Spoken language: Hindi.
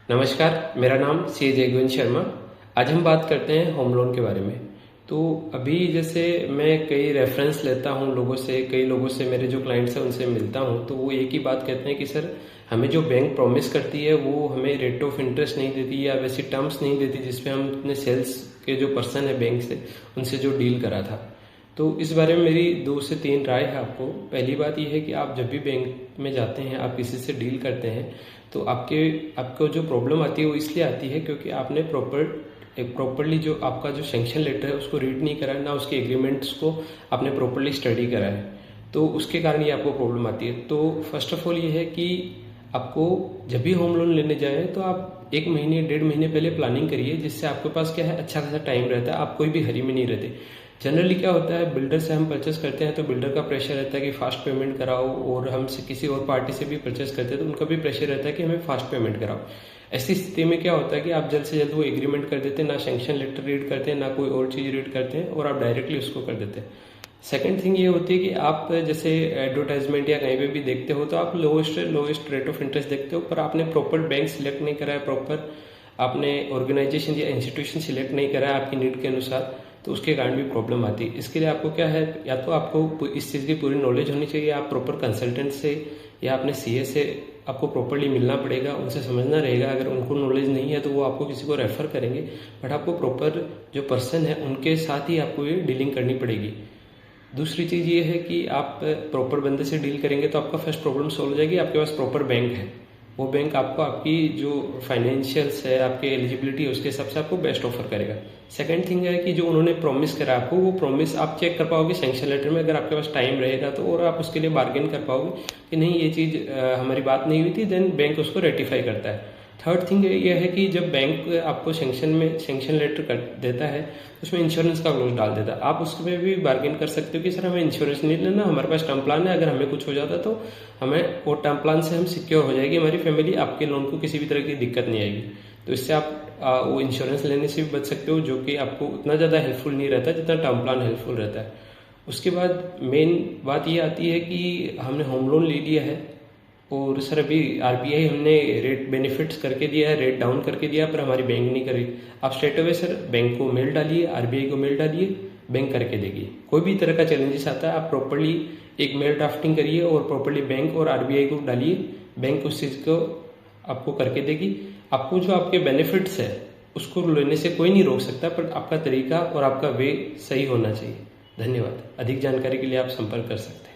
नमस्कार, मेरा नाम सी जय गोविंद शर्मा। आज हम बात करते हैं होम लोन के बारे में। तो अभी जैसे मैं कई रेफरेंस लेता हूँ लोगों से, कई लोगों से, मेरे जो क्लाइंट्स हैं उनसे मिलता हूँ, तो वो एक ही बात कहते हैं कि सर हमें जो बैंक प्रॉमिस करती है वो हमें रेट ऑफ इंटरेस्ट नहीं देती या वैसी टर्म्स नहीं देती जिसपे हम अपने सेल्स के जो पर्सन है बैंक से उनसे जो डील करा था। तो इस बारे में मेरी 2 से 3 राय है आपको। पहली बात यह है कि आप जब भी बैंक में जाते हैं, आप किसी से डील करते हैं, तो आपको जो प्रॉब्लम आती है वो इसलिए आती है क्योंकि आपने प्रॉपरली जो आपका जो सैंक्शन लेटर है उसको रीड नहीं करा है, ना उसके एग्रीमेंट्स को आपने प्रॉपरली स्टडी करा है, तो उसके कारण ये आपको प्रॉब्लम आती है। तो फर्स्ट ऑफ ऑल ये है कि आपको जब भी होम लोन लेने जाए तो आप 1 महीने 1.5 महीने पहले प्लानिंग करिए, जिससे आपके पास क्या है, अच्छा खासा टाइम रहता है, आप कोई भी हरी में नहीं रहते। जनरली क्या होता है, बिल्डर से हम परचेस करते हैं तो बिल्डर का प्रेशर रहता है कि फास्ट पेमेंट कराओ, और हमसे किसी और पार्टी से भी परचेस करते हैं तो उनका भी प्रेशर रहता है कि हमें फास्ट पेमेंट कराओ। ऐसी स्थिति में क्या होता है कि आप जल्द से जल्द वो एग्रीमेंट कर देते हैं, ना सैंक्शन लेटर रीड करते हैं, ना कोई और चीज़ रीड करते हैं, और आप डायरेक्टली उसको कर देते हैं। सेकंड थिंग ये होती है कि आप जैसे एडवर्टाइजमेंट या कहीं पे भी देखते हो तो आप लोएस्ट रेट ऑफ इंटरेस्ट देखते हो, पर आपने प्रॉपर बैंक सिलेक्ट नहीं करा है, प्रॉपर आपने ऑर्गेनाइजेशन या इंस्टीट्यूशन सिलेक्ट नहीं करा है आपकी नीड के अनुसार, तो उसके कारण भी प्रॉब्लम आती है। इसके लिए आपको क्या है, या तो आपको इस चीज़ की पूरी नॉलेज होनी चाहिए, आप प्रॉपर कंसल्टेंट से या अपने सीए से आपको प्रॉपरली मिलना पड़ेगा, उनसे समझना रहेगा। अगर उनको नॉलेज नहीं है तो वो आपको किसी को रेफर करेंगे, बट आपको प्रॉपर जो पर्सन है उनके साथ ही आपको ये डीलिंग करनी पड़ेगी। दूसरी चीज़ ये है कि आप प्रॉपर बंदे से डील करेंगे तो आपका फर्स्ट प्रॉब्लम सॉल्व हो जाएगी, आपके पास प्रॉपर बैंक है, वो बैंक आपको आपकी जो फाइनेंशियल्स है, आपके एलिजिबिलिटी है, उसके हिसाब से आपको बेस्ट ऑफर करेगा। सेकंड थिंग है कि जो उन्होंने प्रॉमिस करा आपको, वो प्रॉमिस आप चेक कर पाओगे सैंक्शन लेटर में, अगर आपके पास टाइम रहेगा तो, और आप उसके लिए बार्गेन कर पाओगे कि नहीं ये चीज़ हमारी बात नहीं हुई थी, देन बैंक उसको रेटिफाई करता है। थर्ड थिंग ये है कि जब बैंक आपको सैंक्शन लेटर कर देता है उसमें इंश्योरेंस का क्लोज डाल देता है, आप उसमें भी बार्गेन कर सकते हो कि सर हमें इंश्योरेंस नहीं लेना, हमारे पास टर्म प्लान है, अगर हमें कुछ हो जाता तो हमें वो टर्म प्लान से हम सिक्योर हो जाएगी हमारी फैमिली, आपके लोन को किसी भी तरह की दिक्कत नहीं आएगी। तो इससे आप वो इंश्योरेंस लेने से भी बच सकते हो, जो कि आपको उतना ज़्यादा हेल्पफुल नहीं रहता जितना टर्म प्लान हेल्पफुल रहता है। उसके बाद मेन बात ये आती है कि हमने होम लोन ले लिया है और सर अभी आरबीआई हमने रेट बेनिफिट्स करके दिया है, रेट डाउन करके दिया, पर हमारी बैंक नहीं करी। आप स्ट्रेट अवे सर बैंक को मेल डालिए, आरबीआई को मेल डालिए, बैंक करके देगी। कोई भी तरह का चैलेंजेस आता है आप प्रॉपर्ली एक मेल ड्राफ्टिंग करिए और प्रॉपर्ली बैंक और आरबीआई को डालिए, बैंक उस चीज़ को आपको करके देगी। आपको जो आपके बेनिफिट्स है उसको लेने से कोई नहीं रोक सकता, पर आपका तरीका और आपका वे सही होना चाहिए। धन्यवाद। अधिक जानकारी के लिए आप संपर्क कर सकते हैं।